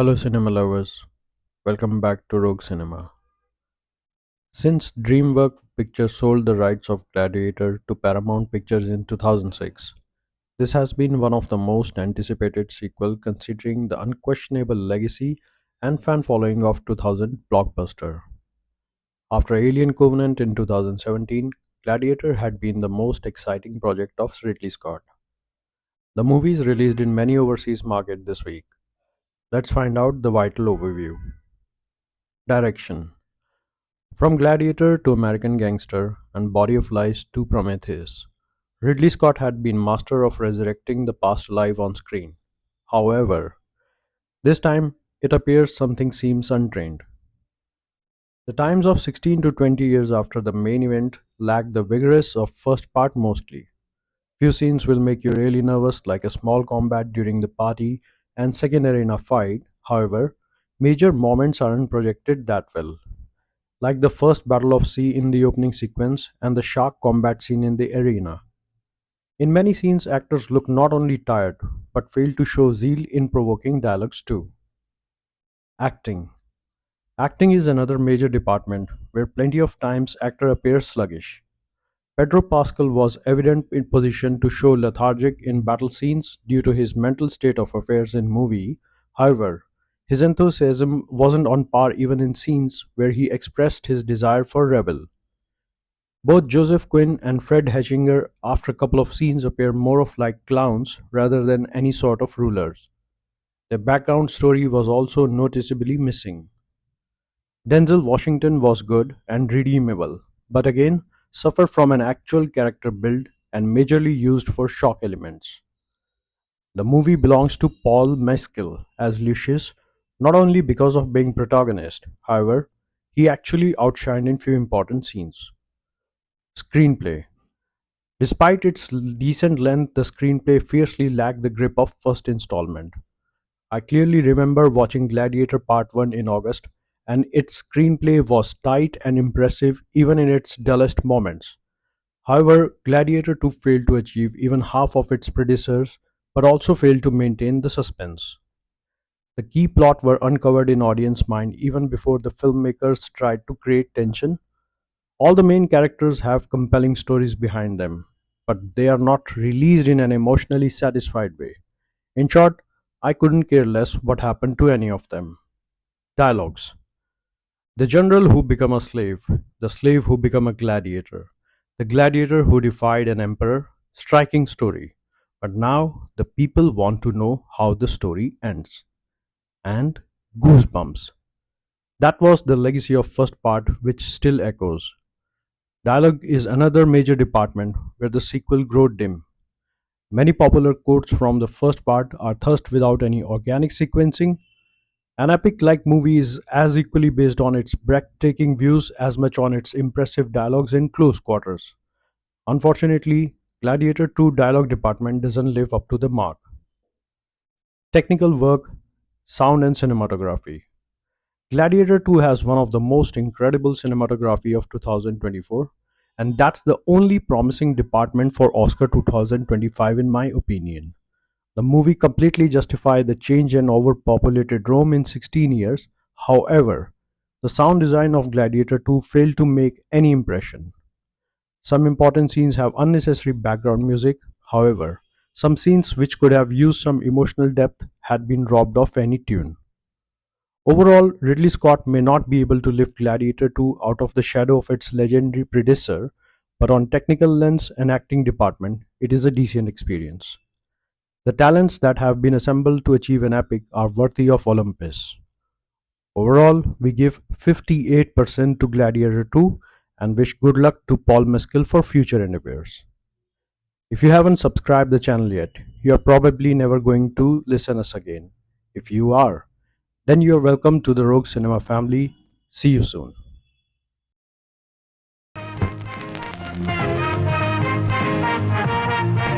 Hello, cinema lovers. Welcome back to Rogue Cinema. Since DreamWorks Pictures sold the rights of Gladiator to Paramount Pictures in 2006, this has been one of the most anticipated sequels considering the unquestionable legacy and fan following of 2000 blockbuster. After Alien Covenant in 2017, Gladiator had been the most exciting project of Ridley Scott. The movie is released in many overseas markets this week. Let's find out the vital overview. Direction. From Gladiator to American Gangster and Body of Lies to Prometheus, Ridley Scott had been master of resurrecting the past alive on screen. However, this time it appears something seems untrained. The times of 16 to 20 years after the main event lack the vigorous of first part mostly. Few scenes will make you really nervous like a small combat during the party and second arena fight. However, major moments aren't projected that well, like the first Battle of Sea in the opening sequence and the shark combat scene in the arena. In many scenes, actors look not only tired, but fail to show zeal in provoking dialogues too. Acting. Acting is another major department where plenty of times actor appears sluggish. Pedro Pascal was evident in position to show lethargic in battle scenes due to his mental state of affairs in movie. However, his enthusiasm wasn't on par even in scenes where he expressed his desire for rebel. Both Joseph Quinn and Fred Hechinger after a couple of scenes appear more of like clowns rather than any sort of rulers. Their background story was also noticeably missing. Denzel Washington was good and redeemable, but again suffered from an actual character build and majorly used for shock elements. The movie belongs to Paul Mescal as Lucius not only because of being protagonist, however, he actually outshined in few important scenes. Screenplay. Despite its decent length, the screenplay fiercely lacked the grip of first installment. I clearly remember watching Gladiator Part 1 in August, and its screenplay was tight and impressive even in its dullest moments. However, Gladiator 2 failed to achieve even half of its predecessors, but also failed to maintain the suspense. The key plot were uncovered in audience mind even before the filmmakers tried to create tension. All the main characters have compelling stories behind them, but they are not released in an emotionally satisfied way. In short, I couldn't care less what happened to any of them. Dialogues. The general who became a slave, the slave who became a gladiator, the gladiator who defied an emperor, striking story. But now the people want to know how the story ends. And goosebumps. That was the legacy of first part which still echoes. Dialogue is another major department where the sequel grew dim. Many popular quotes from the first part are thus without any organic sequencing. An epic like movie is as equally based on its breathtaking views as much on its impressive dialogues in close quarters. Unfortunately, Gladiator 2 dialogue department doesn't live up to the mark. Technical work, sound and cinematography. Gladiator 2 has one of the most incredible cinematography of 2024, and that's the only promising department for Oscar 2025 in my opinion. The movie completely justified the change in overpopulated Rome in 16 years. However, the sound design of Gladiator 2 failed to make any impression. Some important scenes have unnecessary background music. However, some scenes which could have used some emotional depth had been robbed of any tune. Overall, Ridley Scott may not be able to lift Gladiator 2 out of the shadow of its legendary predecessor, but on technical lens and acting department, it is a decent experience. The talents that have been assembled to achieve an epic are worthy of Olympus. Overall, we give 58% to Gladiator 2 and wish good luck to Paul Mescal for future endeavors. If you haven't subscribed the channel yet, you are probably never going to listen us again. If you are, then you are welcome to the Rogue Cinema family. See you soon.